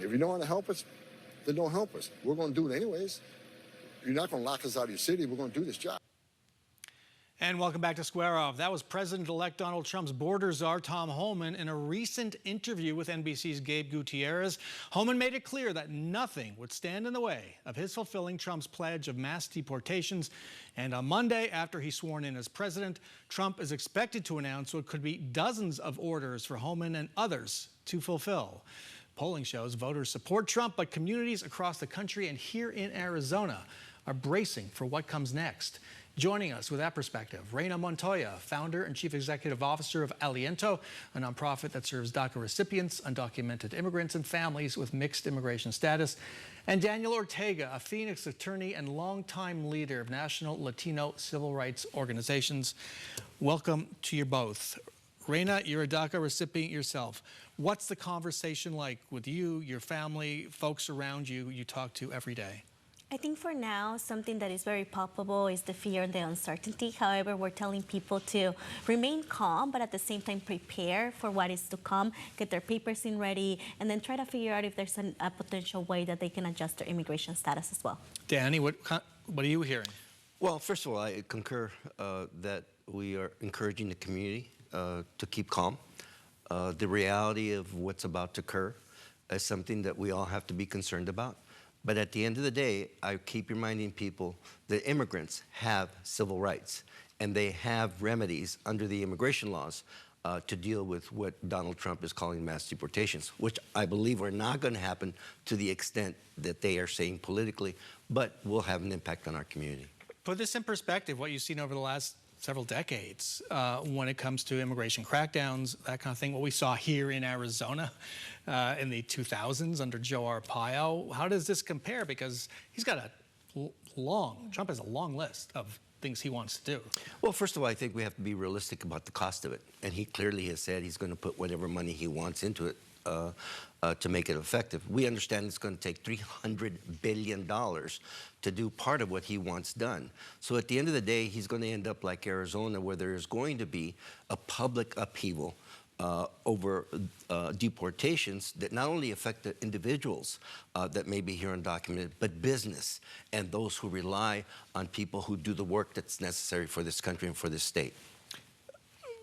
If you don't want to help us, then don't help us. We're going to do it anyways. You're not going to lock us out of your city. We're going to do this job. And welcome back to Square Off. That was President-elect Donald Trump's border czar, Tom Homan, in a recent interview with NBC's Gabe Gutierrez. Homan made it clear that nothing would stand in the way of his fulfilling Trump's pledge of mass deportations. And on Monday, after he's sworn in as president, Trump is expected to announce what could be dozens of orders for Homan and others to fulfill. Polling shows voters support Trump, but communities across the country and here in Arizona are bracing for what comes next. Joining us with that perspective, Reina Montoya, founder and chief executive officer of Aliento, a nonprofit that serves DACA recipients, undocumented immigrants, and families with mixed immigration status, and Daniel Ortega, a Phoenix attorney and longtime leader of national Latino civil rights organizations. Welcome to you both. Reina, you're a DACA recipient yourself. What's the conversation like with you, your family, folks around you you talk to every day? I think for now, something that is very palpable is the fear and the uncertainty. However, we're telling people to remain calm, but at the same time prepare for what is to come, get their papers in ready, and then try to figure out if there's a potential way that they can adjust their immigration status as well. Danny, what are you hearing? Well, first of all, I concur that we are encouraging the community to keep calm. The reality of what's about to occur is something that we all have to be concerned about. But at the end of the day, I keep reminding people that immigrants have civil rights, and they have remedies under the immigration laws to deal with what Donald Trump is calling mass deportations, which I believe are not going to happen to the extent that they are saying politically, but will have an impact on our community. Put this in perspective, what you've seen over the last several decades when it comes to immigration crackdowns, that kind of thing, what we saw here in Arizona in the 2000s under Joe Arpaio. How does this compare? Because he's got Trump has a long list of things he wants to do. Well, first of all, I think we have to be realistic about the cost of it. And he clearly has said he's going to put whatever money he wants into it to make it effective. We understand it's going to take $300 billion to do part of what he wants done. So at the end of the day, he's going to end up like Arizona, where there's going to be a public upheaval over deportations that not only affect the individuals that may be here undocumented, but business and those who rely on people who do the work that's necessary for this country and for this state.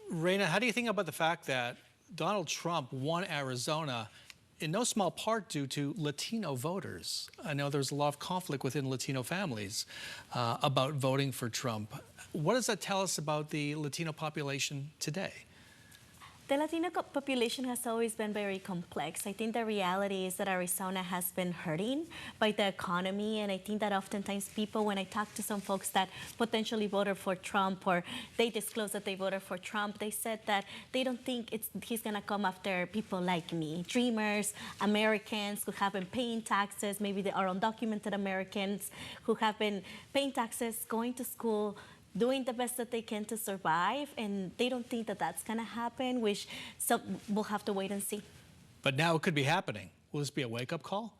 Reina, how do you think about the fact that Donald Trump won Arizona in no small part due to Latino voters? I know there's a lot of conflict within Latino families about voting for Trump. What does that tell us about the Latino population today? The Latino population has always been very complex. I think the reality is that Arizona has been hurting by the economy, and I think that oftentimes people, when I talk to some folks that potentially voted for Trump or they disclose that they voted for Trump, they said that they don't think he's gonna come after people like me, dreamers, Americans who have been paying taxes, maybe they are undocumented Americans who have been paying taxes, going to school, doing the best that they can to survive, and they don't think that that's going to happen, which we'll have to wait and see. But now it could be happening. Will this be a wake-up call?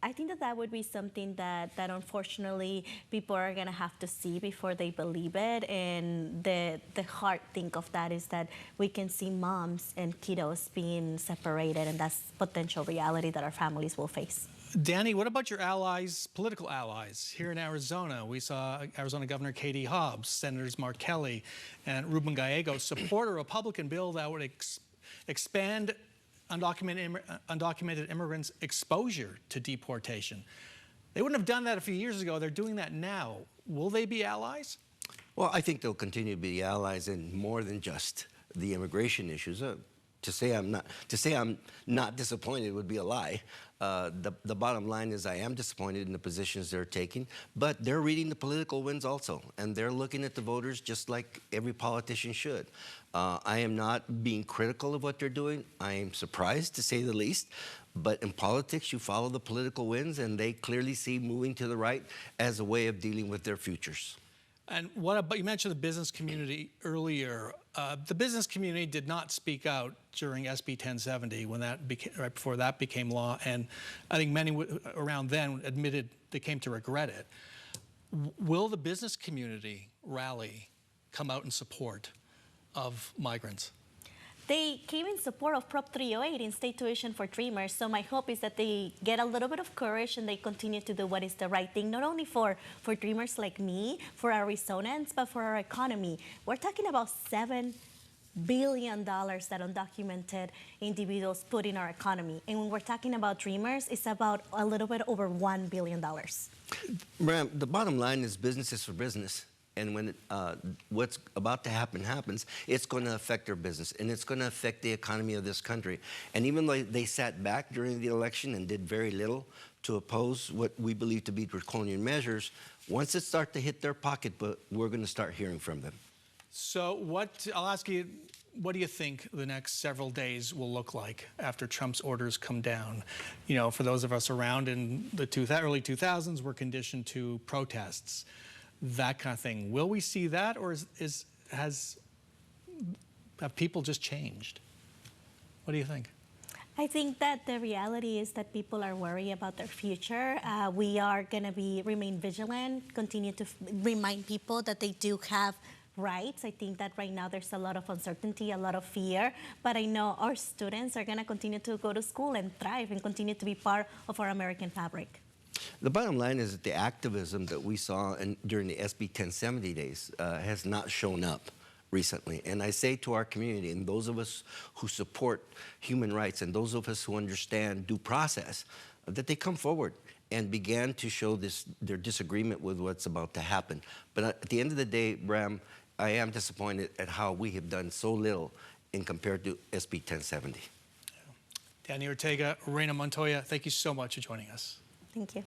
I think that that would be something that unfortunately people are going to have to see before they believe it. And the hard thing of that is that we can see moms and kiddos being separated, and that's potential reality that our families will face. Danny, what about your allies, political allies here in Arizona? We saw Arizona Governor Katie Hobbs, Senators Mark Kelly and Ruben Gallegos support a Republican bill that would expand undocumented immigrants' exposure to deportation. They wouldn't have done that a few years ago. They're doing that now. Will they be allies? Well, I think they'll continue to be allies in more than just the immigration issues. To say I'm not disappointed would be a lie. The bottom line is I am disappointed in the positions they're taking, but they're reading the political winds also, and they're looking at the voters just like every politician should. I am not being critical of what they're doing. I am surprised, to say the least, but in politics you follow the political winds, and they clearly see moving to the right as a way of dealing with their futures. And what about, you mentioned the business community earlier. The business community did not speak out during SB 1070 when that right before that became law, and I think many around then admitted they came to regret it. Will the business community rally, come out in support of migrants? They came in support of Prop 308 in state tuition for Dreamers. So my hope is that they get a little bit of courage and they continue to do what is the right thing, not only for Dreamers like me, for Arizonans, but for our economy. We're talking about $7 billion that undocumented individuals put in our economy. And when we're talking about Dreamers, it's about a little bit over $1 billion. Bram, the bottom line is business is for business. And when what's about to happen happens, it's going to affect their business, and it's going to affect the economy of this country. And even though they sat back during the election and did very little to oppose what we believe to be draconian measures, once it starts to hit their pocketbook, we're going to start hearing from them. So I'll ask you, what do you think the next several days will look like after Trump's orders come down? You know, for those of us around in the early 2000s, we're conditioned to protests, that kind of thing. Will we see that, or have people just changed? What do you think? I think that the reality is that people are worried about their future. We are going to remain vigilant, continue to remind people that they do have rights. I think that right now there's a lot of uncertainty, a lot of fear, but I know our students are going to continue to go to school and thrive and continue to be part of our American fabric. The bottom line is that the activism that we saw during the SB 1070 days has not shown up recently. And I say to our community and those of us who support human rights and those of us who understand due process, that they come forward and began to show their disagreement with what's about to happen. But at the end of the day, Bram, I am disappointed at how we have done so little in compared to SB 1070. Danny Ortega, Reina Montoya, thank you so much for joining us. Thank you.